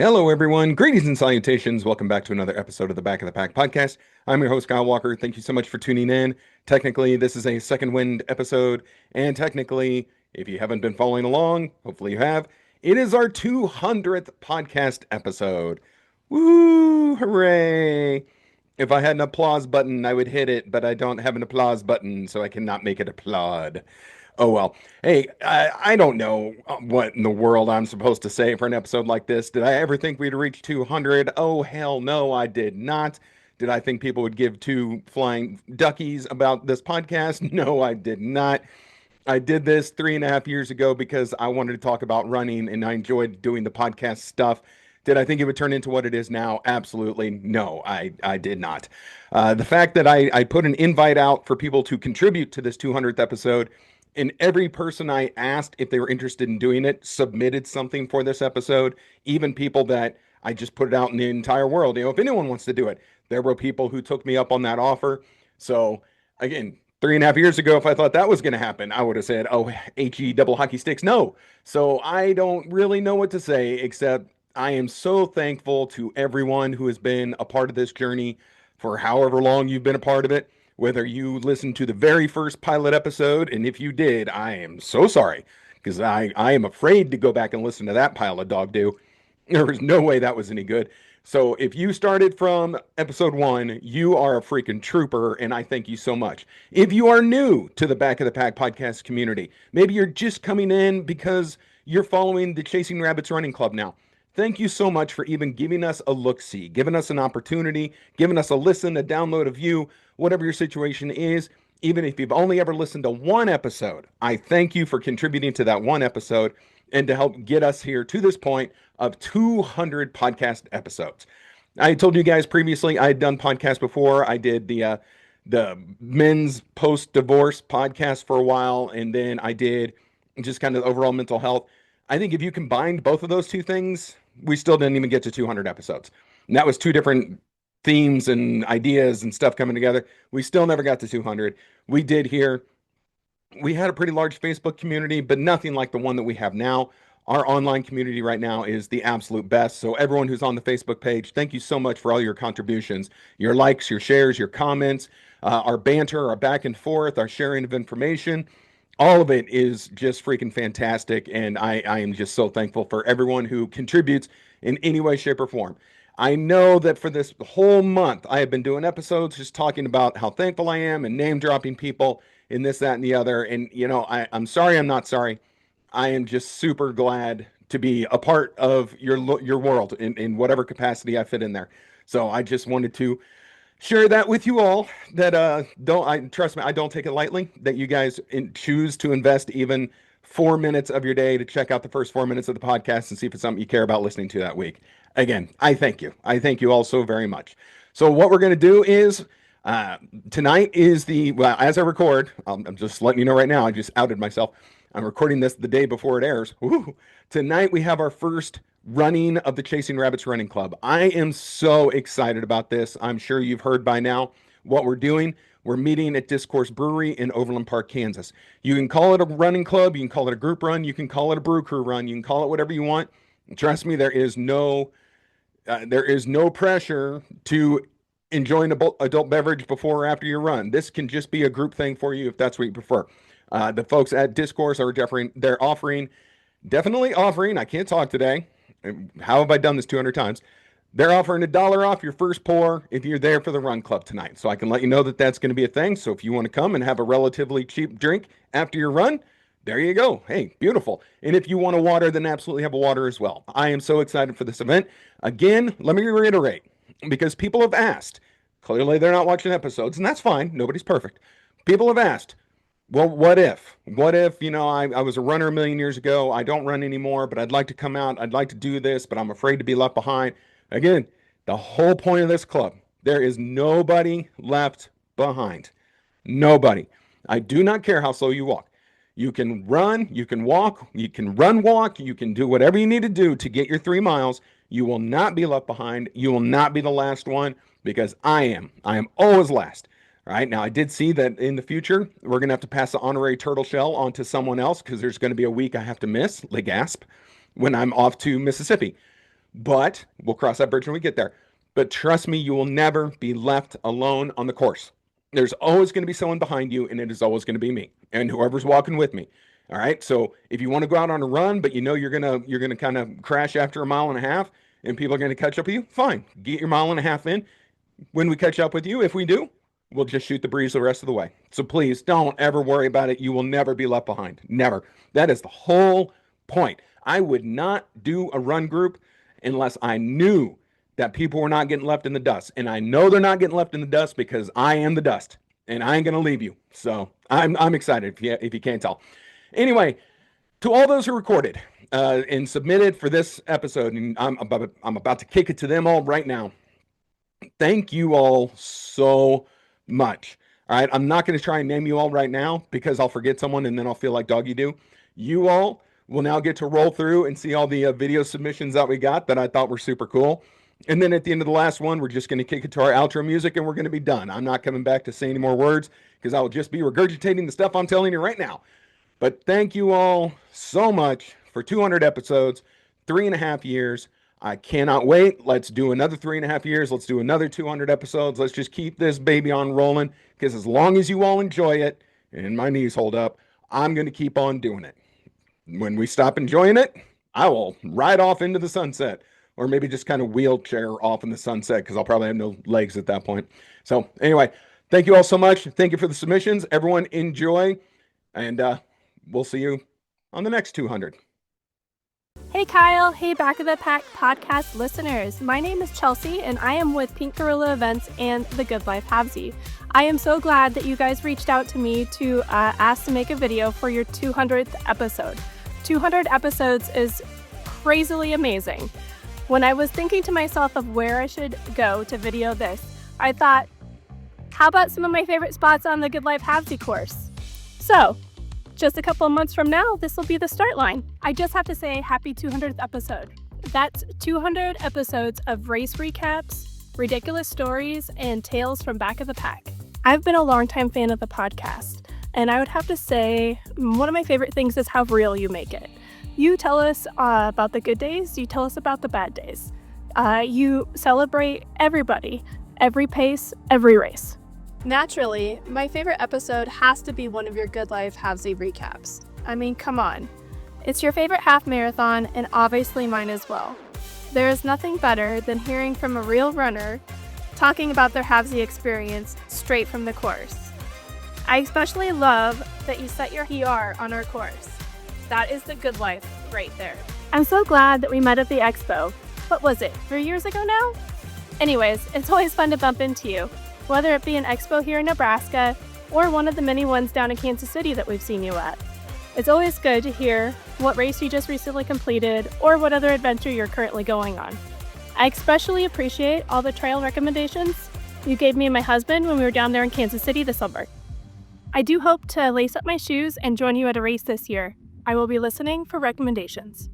Hello, everyone. Greetings and salutations. Welcome back to another episode of the Back of the Pack podcast. I'm your host, Kyle Walker. Thank you so much for tuning in. Technically, this is a second wind episode, and technically, if you haven't been following along, hopefully you have, it is our 200th podcast episode. Woo! Hooray! If I had an applause button, I would hit it, but I don't have an applause button, so I cannot make it applaud. Oh well. Hey, I don't know what in the world I'm supposed to say for an episode like this. Did I ever think we'd reach 200? Oh, hell no, I did not. Did I think people would give two flying duckies about this podcast? No, I did not. I did this 3.5 years ago because I wanted to talk about running and I enjoyed doing the podcast stuff. Did I think it would turn into what it is now? Absolutely no, I did not. The fact that I put an invite out for people to contribute to this 200th episode, and every person I asked if they were interested in doing it submitted something for this episode, even people that I just put it out in the entire world. If anyone wants to do it, there were people who took me up on that offer. So, again, 3.5 years ago, if I thought that was going to happen, I would have said, oh, HE double hockey sticks. No. So I don't really know what to say, except I am so thankful to everyone who has been a part of this journey for however long you've been a part of it. Whether you listened to the very first pilot episode, and if you did, I am so sorry, because I am afraid to go back and listen to that pile of dog do. There was no way that was any good. So if you started from episode 1, you are a freaking trooper, and I thank you so much. If you are new to the Back of the Pack podcast community, maybe you're just coming in because you're following the Chasing Rabbits Running Club now. Thank you so much for even giving us a look-see, giving us an opportunity, giving us a listen, a download, a view, whatever your situation is. Even if you've only ever listened to one episode, I thank you for contributing to that one episode and to help get us here to this point of 200 podcast episodes. I told you guys previously I had done podcasts before. I did the men's post-divorce podcast for a while, and then I did just kind of overall mental health. I think if you combined both of those two things, we still didn't even get to 200 episodes. And that was two different themes and ideas and stuff coming together. We still never got to 200. We did here. We had a pretty large Facebook community, but nothing like the one that we have now. Our online community right now is the absolute best. So everyone who's on the Facebook page, thank you so much for all your contributions, your likes, your shares, your comments, our banter, our back and forth, our sharing of information. All of it is just freaking fantastic, and I am just so thankful for everyone who contributes in any way, shape, or form. I know that for this whole month, I have been doing episodes just talking about how thankful I am and name dropping people in this, that, and the other. And, I'm sorry I'm not sorry. I am just super glad to be a part of your world in whatever capacity I fit in there. So I just wanted to share that with you all, that don't I trust me, I don't take it lightly that you guys choose to invest even 4 minutes of your day to check out the first 4 minutes of the podcast and see if it's something you care about listening to that week. Again, I thank you. I thank you all so very much. So what we're going to do is tonight is well, as I record, I'm just letting you know right now, I just outed myself. I'm recording this the day before it airs. Woo. Tonight we have our first running of the Chasing Rabbits Running Club. I am so excited about this. I'm sure you've heard by now what we're doing. We're meeting at Discourse Brewery in Overland Park, Kansas. You can call it a running club, you can call it a group run, you can call it a brew crew run, you can call it whatever you want. Trust me, there is no pressure to enjoy an adult beverage before or after your run. This can just be a group thing for you if that's what you prefer. The folks at Discourse are definitely offering, I can't talk today. How have I done this 200 times? They're offering $1 off your first pour if you're there for the run club tonight. So I can let you know that that's going to be a thing. So if you want to come and have a relatively cheap drink after your run, there you go. Hey, beautiful. And if you want a water, then absolutely have a water as well. I am so excited for this event. Again, let me reiterate, because people have asked. Clearly, they're not watching episodes, and that's fine. Nobody's perfect. People have asked, well, what if? What if, I was a runner a million years ago. I don't run anymore, but I'd like to come out. I'd like to do this, but I'm afraid to be left behind. Again, the whole point of this club, there is nobody left behind. Nobody. I do not care how slow you walk. You can run, you can walk, you can run, walk, you can do whatever you need to do to get your 3 miles. You will not be left behind. You will not be the last one, because I am. I am always last. All right. Now, I did see that in the future, we're going to have to pass the honorary turtle shell on to someone else, because there's going to be a week I have to miss, le gasp, when I'm off to Mississippi. but we'll cross that bridge when we get there. But trust me, you will never be left alone on the course. There's always going to be someone behind you, and it is always going to be me and whoever's walking with me. All right. So if you want to go out on a run, but you know you're gonna kind of crash after a mile and a half, and people are going to catch up with you, fine. Get your mile and a half in. When we catch up with you, if we do, we'll just shoot the breeze the rest of the way. So please don't ever worry about it. You will never be left behind. Never. That is the whole point. I would not do a run group unless I knew that people were not getting left in the dust. And I know they're not getting left in the dust because I am the dust and I ain't going to leave you. So I'm excited if you can't tell. Anyway, to all those who recorded and submitted for this episode, and I'm about to kick it to them all right now. Thank you all so much. All right. I'm not going to try and name you all right now because I'll forget someone and then I'll feel like doggy do. You all will now get to roll through and see all the video submissions that we got that I thought were super cool. And then at the end of the last one, we're just going to kick it to our outro music and we're going to be done. I'm not coming back to say any more words because I will just be regurgitating the stuff I'm telling you right now. But thank you all so much for 200 episodes, 3.5 years. I cannot wait. Let's do another 3.5 years. Let's do another 200 episodes. Let's just keep this baby on rolling because as long as you all enjoy it and my knees hold up, I'm going to keep on doing it. When we stop enjoying it, I will ride off into the sunset or maybe just kind of wheelchair off in the sunset because I'll probably have no legs at that point. So anyway, thank you all so much. Thank you for the submissions. Everyone enjoy, and we'll see you on the next 200. Hey Kyle, hey Back of the Pack podcast listeners. My name is Chelsea and I am with Pink Gorilla Events and The Good Life Havesy. I am so glad that you guys reached out to me to ask to make a video for your 200th episode. 200 episodes is crazily amazing. When I was thinking to myself of where I should go to video this, I thought, how about some of my favorite spots on the Good Life Havesy course? So, just a couple of months from now, this will be the start line. I just have to say happy 200th episode. That's 200 episodes of race recaps, ridiculous stories, and tales from Back of the Pack. I've been a longtime fan of the podcast, and I would have to say one of my favorite things is how real you make it. You tell us about the good days, you tell us about the bad days. You celebrate everybody, every pace, every race. Naturally, my favorite episode has to be one of your Good Life Havesy recaps. I mean, come on. It's your favorite half marathon and obviously mine as well. There is nothing better than hearing from a real runner talking about their Havesy experience straight from the course. I especially love that you set your PR on our course. That is the good life right there. I'm so glad that we met at the expo. What was it, 3 years ago now? Anyways, it's always fun to bump into you. Whether it be an expo here in Nebraska or one of the many ones down in Kansas City that we've seen you at. It's always good to hear what race you just recently completed or what other adventure you're currently going on. I especially appreciate all the trail recommendations you gave me and my husband when we were down there in Kansas City this summer. I do hope to lace up my shoes and join you at a race this year. I will be listening for recommendations.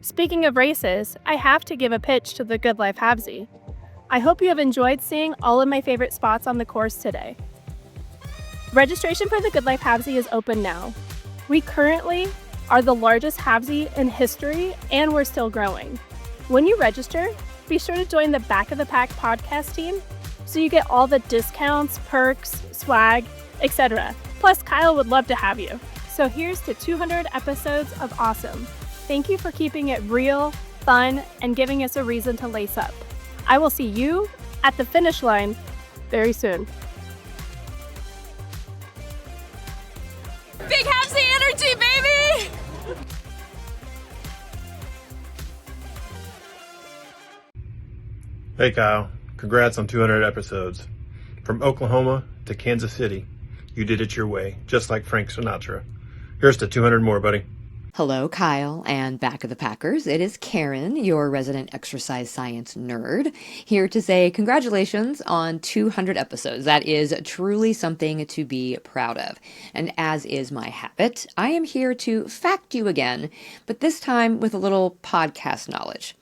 Speaking of races, I have to give a pitch to the Good Life Havesy. I hope you have enjoyed seeing all of my favorite spots on the course today. Registration for the Good Life Havesy is open now. We currently are the largest Havesy in history and we're still growing. When you register, be sure to join the Back of the Pack podcast team so you get all the discounts, perks, swag, etc. Plus, Kyle would love to have you. So here's to 200 episodes of awesome. Thank you for keeping it real, fun, and giving us a reason to lace up. I will see you at the finish line very soon. Big Havesy energy, baby! Hey Kyle, congrats on 200 episodes. From Oklahoma to Kansas City, you did it your way, just like Frank Sinatra. Here's to 200 more, buddy. Hello, Kyle and Back of the Packers. It is Karen, your resident exercise science nerd, here to say congratulations on 200 episodes. That is truly something to be proud of. And as is my habit, I am here to fact you again, but this time with a little podcast knowledge.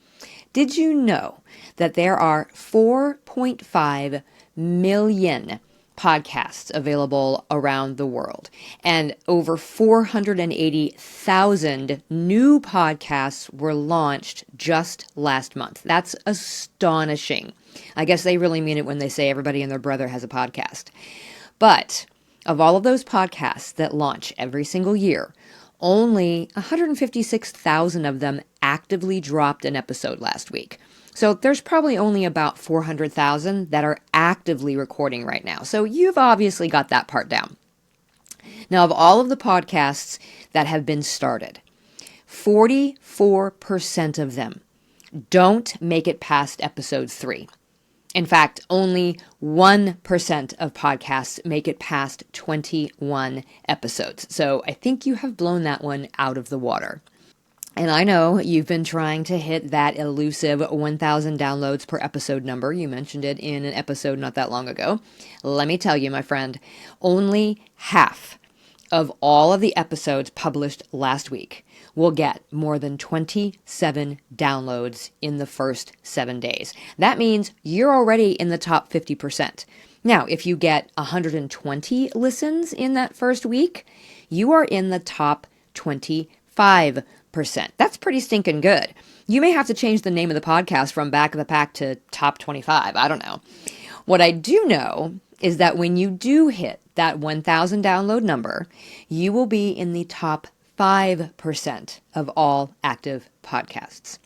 Did you know that there are 4.5 million podcasts available around the world, and over 480,000 new podcasts were launched just last month. That's astonishing. I guess they really mean it when they say everybody and their brother has a podcast. But of all of those podcasts that launch every single year, only 156,000 of them actively dropped an episode last week. So there's probably only about 400,000 that are actively recording right now. So you've obviously got that part down. Now, of all of the podcasts that have been started, 44% of them don't make it past episode 3. In fact, only 1% of podcasts make it past 21 episodes. So I think you have blown that one out of the water. And I know you've been trying to hit that elusive 1,000 downloads per episode number. You mentioned it in an episode not that long ago. Let me tell you, my friend, only half of all of the episodes published last week will get more than 27 downloads in the first 7 days. That means you're already in the top 50%. Now, if you get 120 listens in that first week, you are in the top 25%. That's pretty stinking good. You may have to change the name of the podcast from Back of the Pack to Top 25. I don't know. What I do know is that when you do hit that 1,000 download number, you will be in the top 5% of all active podcasts.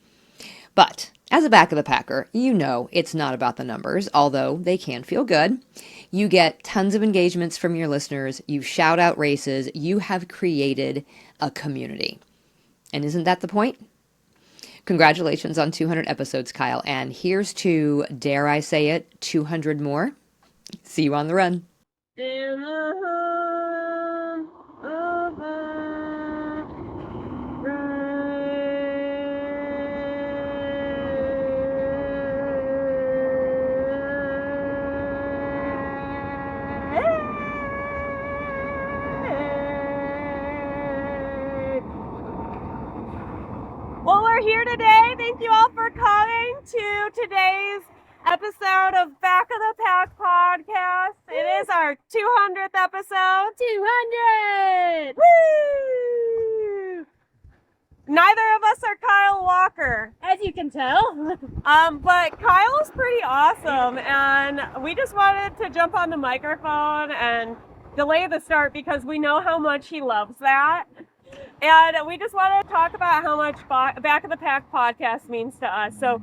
But as a Back of the Packer, you know it's not about the numbers, although they can feel good. You get tons of engagements from your listeners. You shout out races. You have created a community. And isn't that the point? Congratulations on 200 episodes, Kyle. And here's to, dare I say it, 200 more. See you on the run. In the hum of the Well, we're here today. Thank you all for coming to today's episode of Back of the Pack podcast. It is our 200th episode. 200! Woo! Neither of us are Kyle Walker. As you can tell. But Kyle's pretty awesome, and we just wanted to jump on the microphone and delay the start because we know how much he loves that. And we just wanted to talk about how much Back of the Pack podcast means to us. So,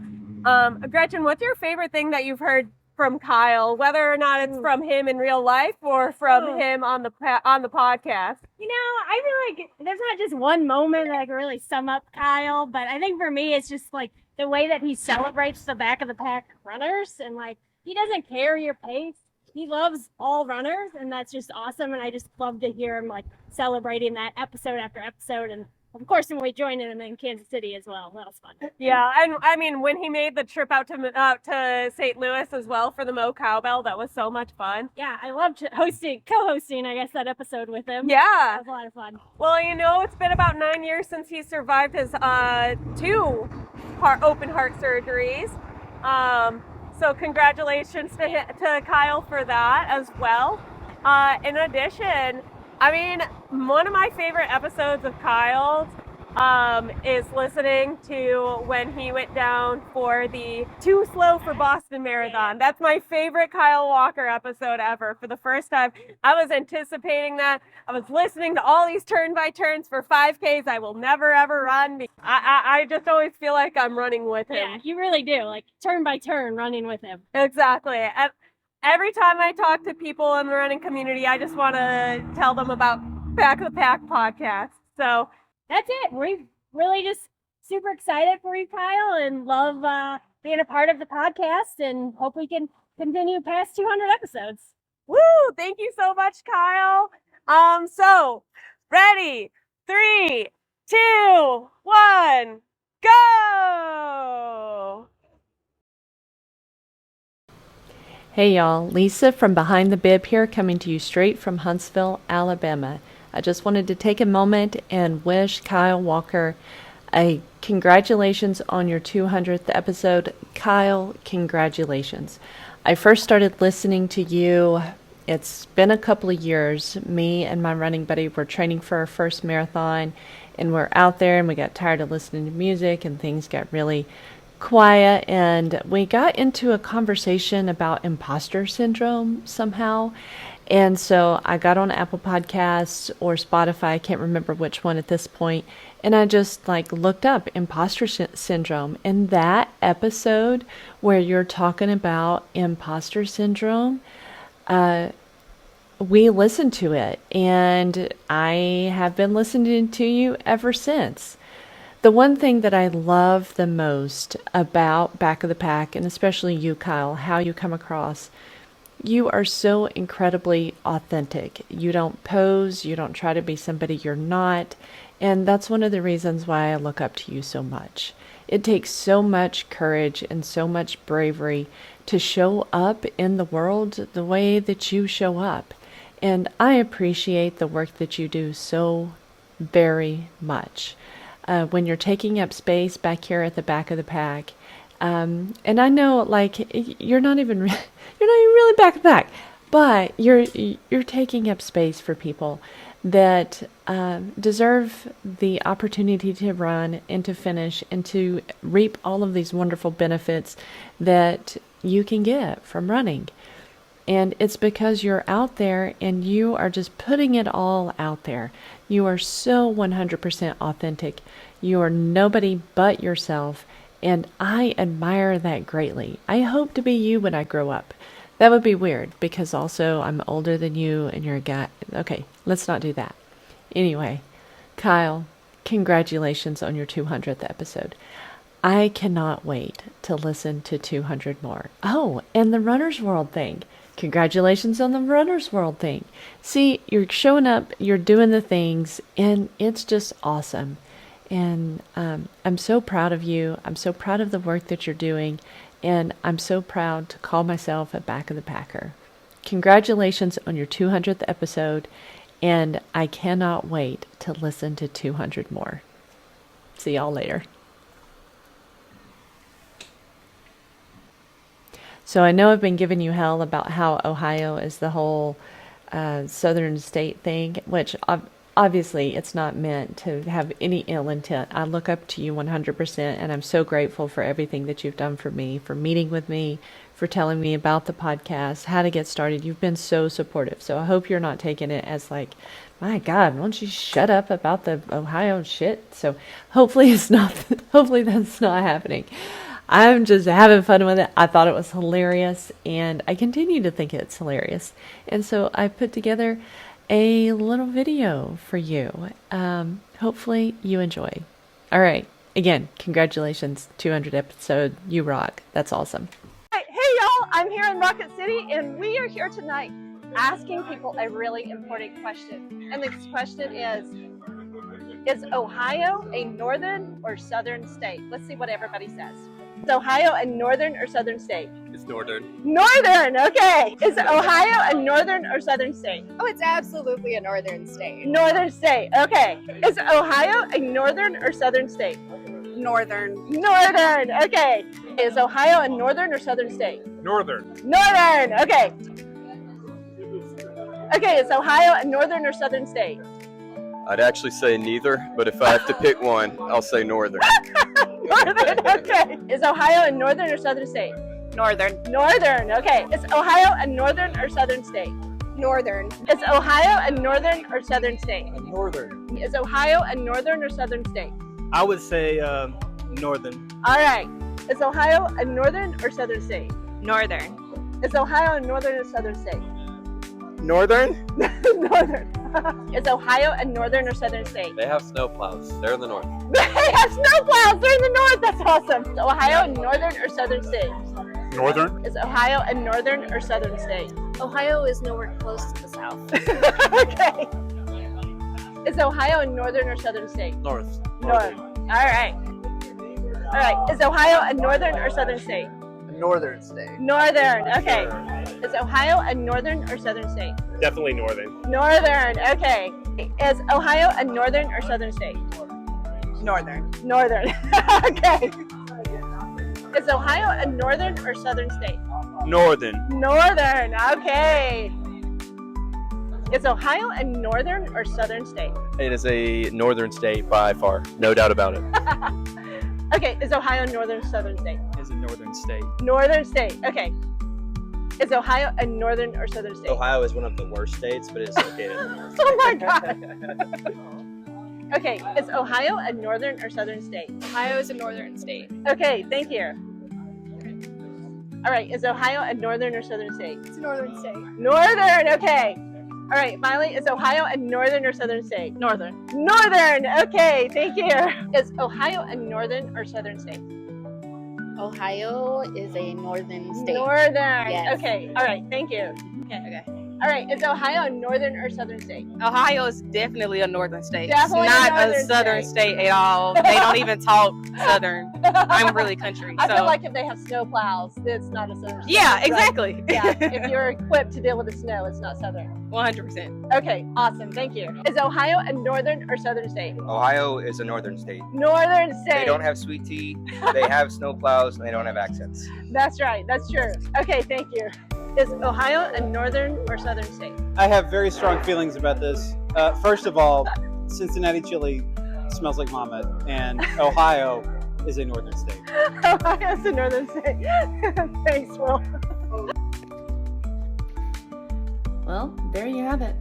Gretchen, what's your favorite thing that you've heard from Kyle, whether or not it's from him in real life or from him on the podcast? You know, I feel like there's not just one moment that I can really sum up Kyle, but I think for me, it's just like the way that he celebrates the Back of the Pack runners, and like he doesn't care your pace. He loves all runners, and that's just awesome. And I just love to hear him like celebrating that episode after episode. And of course, when we joined him in Kansas City as well, that was fun. Yeah, and I mean, when he made the trip out to St. Louis as well for the Mo Cowbell, that was so much fun. Yeah, I loved co-hosting, I guess, that episode with him. Yeah. That was a lot of fun. Well, you know, it's been about 9 years since he survived his 2 open heart surgeries. So congratulations to Kyle for that as well. In addition, I mean, one of my favorite episodes of Kyle's is listening to when he went down for the Too Slow for Boston Marathon. That's my favorite Kyle Walker episode ever. For the first time, I was anticipating that. I was listening to all these turn by turns for 5Ks I will never ever run. I just always feel like I'm running with him. Yeah, you really do, like turn by turn running with him. Exactly. And every time I talk to people in the running community, I just want to tell them about Back of the Pack podcast. So That's it. We're really just super excited for you, Kyle, and love being a part of the podcast, and hope we can continue past 200 episodes. woo! Thank you so much, Kyle. So ready? 3, 2, 1, go! Hey y'all, Lisa from Behind the Bib here, coming to you straight from Huntsville, Alabama. I just wanted to take a moment and wish Kyle Walker a congratulations on your 200th episode. Kyle, congratulations. I first started listening to you It's been a couple of years. Me and my running buddy were training for our first marathon, and we're out there, and we got tired of listening to music, and things got really quiet, and we got into a conversation about imposter syndrome somehow. And so I got on Apple Podcasts or Spotify, I can't remember which one at this point, and I just looked up imposter syndrome. And that episode where you're talking about imposter syndrome, we listened to it, and I have been listening to you ever since. The one thing that I love the most about Back of the Pack, and especially you, Kyle, how you come across, you are so incredibly authentic. You don't pose, you don't try to be somebody you're not, and that's one of the reasons why I look up to you so much. It takes so much courage and so much bravery to show up in the world the way that you show up. And I appreciate the work that you do so very much. When you're taking up space back here at the Back of the Pack, and I know you're not even really back of the pack, but you're taking up space for people that deserve the opportunity to run and to finish and to reap all of these wonderful benefits that you can get from running. And it's because you're out there and you are just putting it all out there. You are so 100% authentic. You are nobody but yourself. And I admire that greatly. I hope to be you when I grow up. That would be weird because also I'm older than you and you're a guy. Okay, let's not do that. Anyway, Kyle, congratulations on your 200th episode. I cannot wait to listen to 200 more. Oh, and the Runner's World thing. Congratulations on the Runner's World thing. See, you're showing up, you're doing the things, and it's just awesome. And I'm so proud of you. I'm so proud of the work that you're doing. And I'm so proud to call myself a Back of the Packer. Congratulations on your 200th episode. And I cannot wait to listen to 200 more. See y'all later. So I know I've been giving you hell about how Ohio is the whole southern state thing, which obviously it's not meant to have any ill intent. I look up to you 100%, and I'm so grateful for everything that you've done for me, for meeting with me, for telling me about the podcast, how to get started. You've been so supportive. So I hope you're not taking it as my God, why don't you shut up about the Ohio shit? So hopefully that's not happening. I'm just having fun with it. I thought it was hilarious, and I continue to think it's hilarious. And so I put together a little video for you. Hopefully you enjoy. All right. Again, congratulations, 200 episode. You rock. That's awesome. Hey y'all, I'm here in Rocket City, and we are here tonight asking people a really important question. And this question is Ohio a northern or southern state? Let's see what everybody says. Is Ohio a northern or southern state? It's northern. Northern, okay. Is Ohio a northern or southern state? Oh, it's absolutely a northern state. Northern state, okay. Is Ohio a northern or southern state? Northern. Northern, okay. Is Ohio a northern or southern state? Northern. Northern, okay. Okay, is Ohio a northern or southern state? I'd actually say neither, but if I have to pick one, I'll say northern. Northern, okay. Is Ohio a northern or southern state? Northern. Northern, okay. Is Ohio a northern or southern state? Northern. Is Ohio a northern or southern state? Northern. Is Ohio a northern or southern state? I would say northern. All right. Is Ohio a northern or southern state? Northern. Is Ohio a northern or southern state? Northern? Northern. Is Ohio a northern or southern state? They have snowplows. They're in the north. They have snowplows. They're in the north. That's awesome. Is Ohio a northern or southern state? Northern. Is Ohio a northern or southern state? Ohio is nowhere close to the south. Okay. Is Ohio a northern or southern state? North. North. All right. All right. Is Ohio a northern or southern state? Northern state. Northern. Okay. Is Ohio a northern or southern state? Definitely northern. Northern. Okay. Is Ohio a northern or southern state? Northern. Northern. Okay. Is Ohio a northern or southern state? Northern. Northern. Okay. Is Ohio a northern or southern state? It is a northern state by far, no doubt about it. Okay, is Ohio a northern or southern state? Is a northern state. Northern state, okay. Is Ohio a northern or southern state? Ohio is one of the worst states, but it is located in the north. Oh my god. Okay, is Ohio a northern or southern state? Ohio is a northern state. Okay, thank you. All right, is Ohio a northern or southern state? It's a northern state. Northern, okay. All right, finally, is Ohio a northern or southern state? Northern. Northern, okay, thank you. Is Ohio a northern or southern state? Ohio is a northern state. Northern, Yes. okay, all right, thank you. Okay. All right, is Ohio a northern or southern state? Ohio is definitely a northern state. Definitely it's not a a northern southern state. state at all. They don't even talk southern. I'm really country. I so. feel like if they have snow plows, it's not a southern state. Yeah, right? exactly. Yeah, if you're equipped to deal with the snow, it's not southern. 100%. Okay, awesome, thank you. Is Ohio a northern or southern state? Ohio is a northern state. Northern state. They don't have sweet tea, they have snow plows, and they don't have accents. That's right, that's true. Okay, thank you. Is Ohio a northern or southern state? I have very strong feelings about this. First of all, Cincinnati chili smells like vomit, and Ohio is a northern state. Ohio's a northern state. Thanks, Will. Well, there you have it.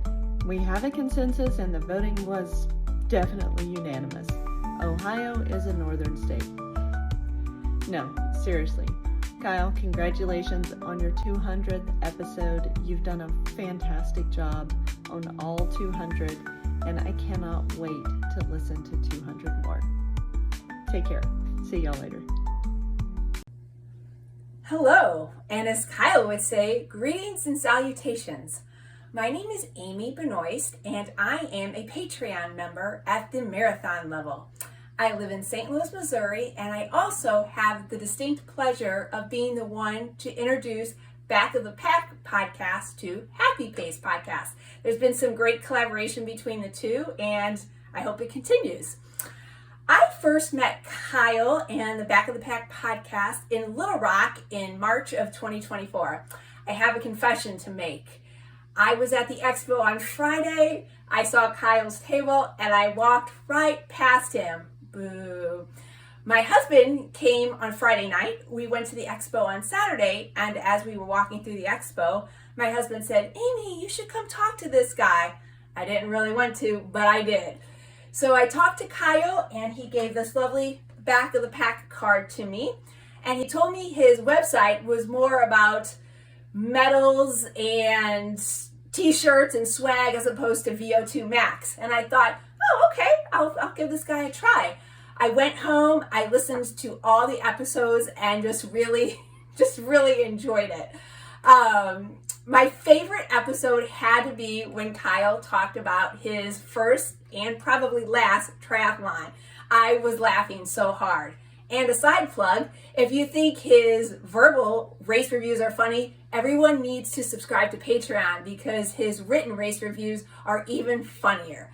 We have a consensus and the voting was definitely unanimous. Ohio is a northern state. No, seriously. Kyle, congratulations on your 200th episode. You've done a fantastic job on all 200, and I cannot wait to listen to 200 more. Take care. See y'all later. Hello, and as Kyle would say, greetings and salutations. My name is Amy Benoist, and I am a Patreon member at the marathon level. I live in St. Louis, Missouri, and I also have the distinct pleasure of being the one to introduce Back of the Pack podcast to Happy Pace podcast. There's been some great collaboration between the two, and I hope it continues. I first met Kyle and the Back of the Pack podcast in Little Rock in March of 2024. I have a confession to make. I was at the expo on Friday, I saw Kyle's table, and I walked right past him. Boo. My husband came on Friday night. We went to the expo on Saturday, and as we were walking through the expo, my husband said, Amy, you should come talk to this guy. I didn't really want to, but I did. So I talked to Kyle, and he gave this lovely Back of the Pack card to me, and he told me his website was more about medals and t-shirts and swag as opposed to VO2 Max. And I thought, oh, okay, I'll give this guy a try. I went home, I listened to all the episodes and just really enjoyed it. My favorite episode had to be when Kyle talked about his first and probably last triathlon. I was laughing so hard. And a side plug, if you think his verbal race reviews are funny, everyone needs to subscribe to Patreon because his written race reviews are even funnier.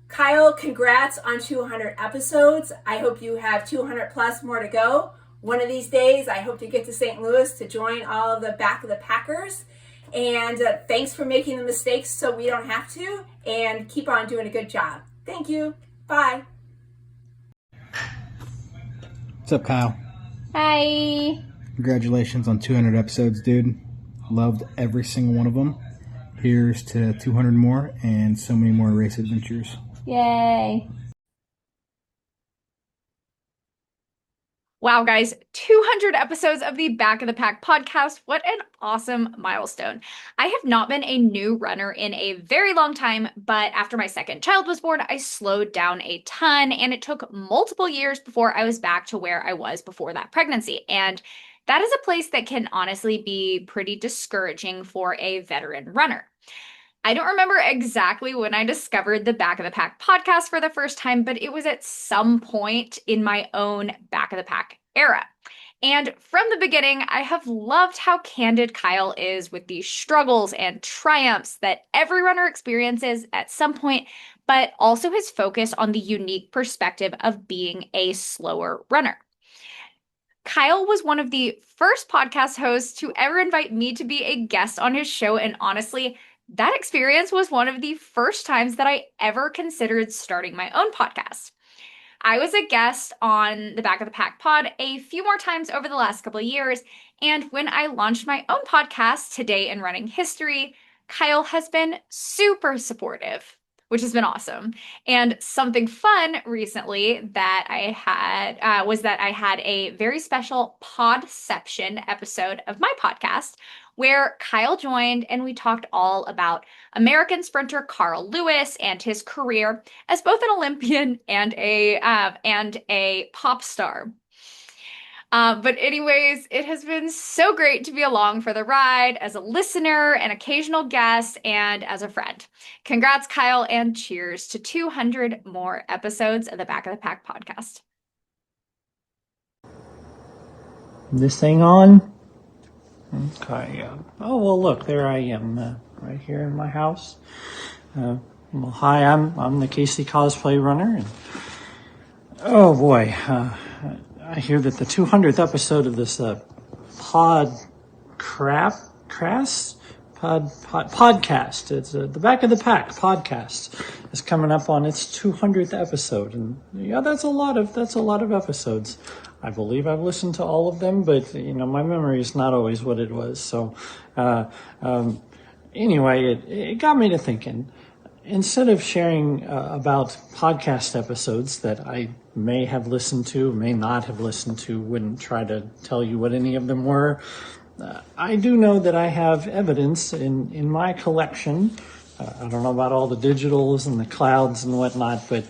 Kyle, congrats on 200 episodes. I hope you have 200 plus more to go. One of these days, I hope to get to St. Louis to join all of the Back of the Packers. And thanks for making the mistakes so we don't have to. And keep on doing a good job. Thank you. Bye. What's up, Kyle? Hi. Congratulations on 200 episodes, dude. Loved every single one of them. Here's to 200 more and so many more race adventures. Yay. Wow, guys, 200 episodes of the Back of the Pack podcast. What an awesome milestone. I have not been a new runner in a very long time, but after my second child was born, I slowed down a ton, and it took multiple years before I was back to where I was before that pregnancy. And that is a place that can honestly be pretty discouraging for a veteran runner. I don't remember exactly when I discovered the Back of the Pack podcast for the first time, but it was at some point in my own Back of the Pack era. And from the beginning, I have loved how candid Kyle is with the struggles and triumphs that every runner experiences at some point, but also his focus on the unique perspective of being a slower runner. Kyle was one of the first podcast hosts to ever invite me to be a guest on his show, and honestly, That experience was one of the first times that I ever considered starting my own podcast. I was a guest on the Back of the Pack pod a few more times over the last couple of years, and when I launched my own podcast, Today in Running History, Kyle has been super supportive, which has been awesome. And something fun recently that I had was that I had a very special Podception episode of my podcast where Kyle joined and we talked all about American sprinter Carl Lewis and his career as both an Olympian and a pop star. But anyways, it has been so great to be along for the ride as a listener, an occasional guest, and as a friend. Congrats, Kyle, and cheers to 200 more episodes of the Back of the Pack podcast. This thing on? Okay. Oh, well, look, there I am, right here in my house. Well, hi, I'm the Casey Cosplay Runner, and oh boy, I hear that the 200th episode of this podcast, it's the Back of the Pack podcast, is coming up on its 200th episode, and yeah, that's a lot of episodes. I believe I've listened to all of them, but my memory is not always what it was. So anyway, it got me to thinking. Instead of sharing about podcast episodes that I may have listened to, may not have listened to, wouldn't try to tell you what any of them were, I do know that I have evidence in my collection. I don't know about all the digitals and the clouds and whatnot, but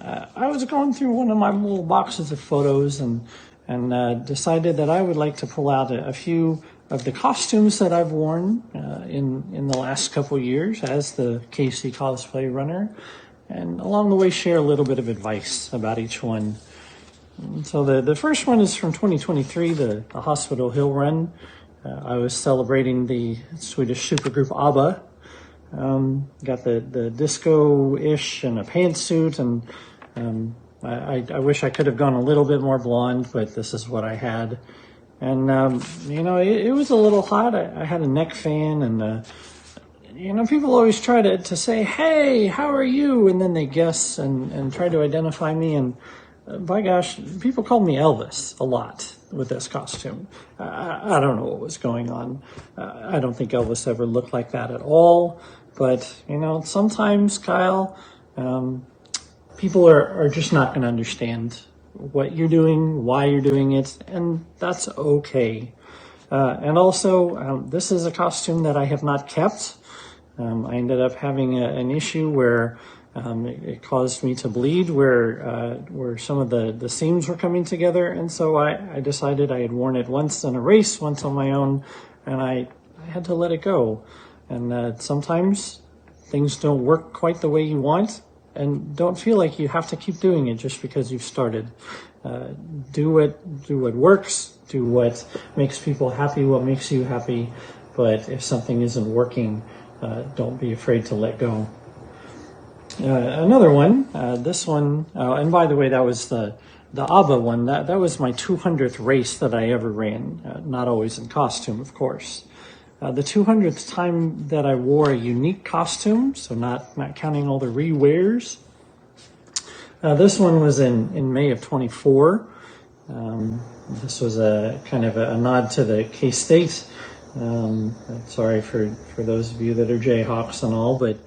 I was going through one of my little boxes of photos and decided that I would like to pull out a few of the costumes that I've worn in the last couple years as the Casey Cosplay Runner, and along the way share a little bit of advice about each one. So the first one is from 2023, the Hospital Hill Run. I was celebrating the Swedish supergroup ABBA. Got the disco-ish and a pantsuit, and I wish I could have gone a little bit more blonde, but this is what I had. And, it was a little hot. I had a neck fan, and, people always try to say, hey, how are you? And then they guess and try to identify me. And by gosh, people called me Elvis a lot with this costume. I don't know what was going on. I don't think Elvis ever looked like that at all. But, sometimes, Kyle, people are just not going to understand what you're doing, why you're doing it, and that's okay. And also, this is a costume that I have not kept. I ended up having an issue where it caused me to bleed, where some of the seams were coming together, and so I decided I had worn it once in a race, once on my own, and I had to let it go. And sometimes things don't work quite the way you want, and don't feel like you have to keep doing it just because you've started. Do what works, do what makes people happy, what makes you happy. But if something isn't working, don't be afraid to let go. Another one, this one, and by the way, that was the ABBA one. That was my 200th race that I ever ran, not always in costume, of course. The 200th time that I wore a unique costume, so not counting all the re-wears. This one was in May of 24. This was a kind of a nod to the K-State. Sorry for those of you that are Jayhawks and all, but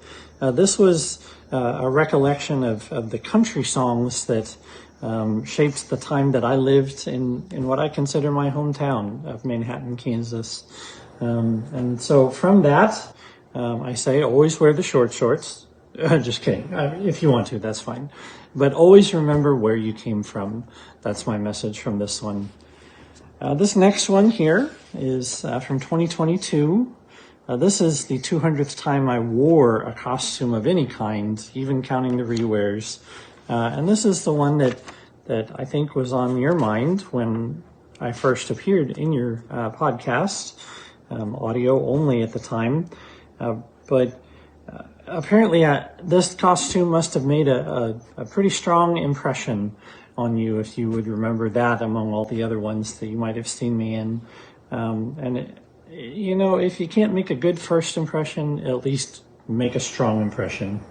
this was a recollection of the country songs that shaped the time that I lived in what I consider my hometown of Manhattan, Kansas. And so from that, I say always wear the short shorts. Just kidding. If you want to, that's fine. But always remember where you came from. That's my message from this one. This next one here is from 2022. This is the 200th time I wore a costume of any kind, even counting the re-wears. And this is the one that I think was on your mind when I first appeared in your podcast. Audio only at the time. But apparently this costume must have made a pretty strong impression on you, if you would remember that among all the other ones that you might have seen me in. And if you can't make a good first impression, at least make a strong impression.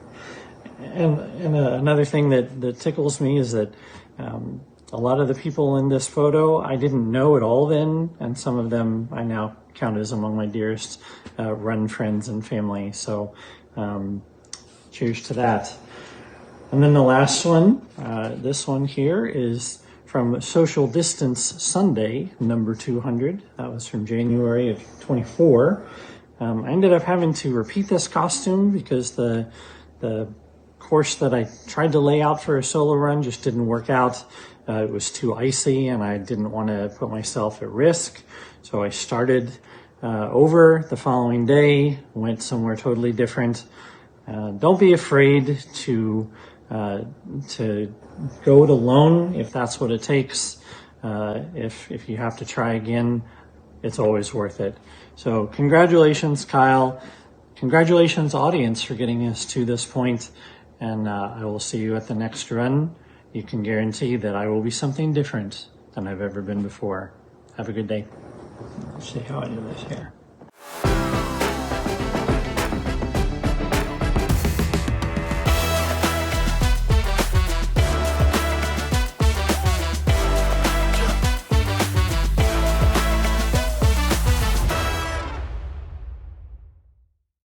And another thing that tickles me is that a lot of the people in this photo I didn't know at all then, and some of them I now count as among my dearest run friends and family. So cheers to that. And then the last one, this one here is from Social Distance Sunday, number 200. That was from January of 24. I ended up having to repeat this costume because the course that I tried to lay out for a solo run just didn't work out. It was too icy and I didn't want to put myself at risk. So I started over the following day, went somewhere totally different. Don't be afraid to go it alone if that's what it takes. If you have to try again, it's always worth it. So congratulations, Kyle. Congratulations, audience, for getting us to this point. And I will see you at the next run. You can guarantee that I will be something different than I've ever been before. Have a good day. Let's see how I do this here.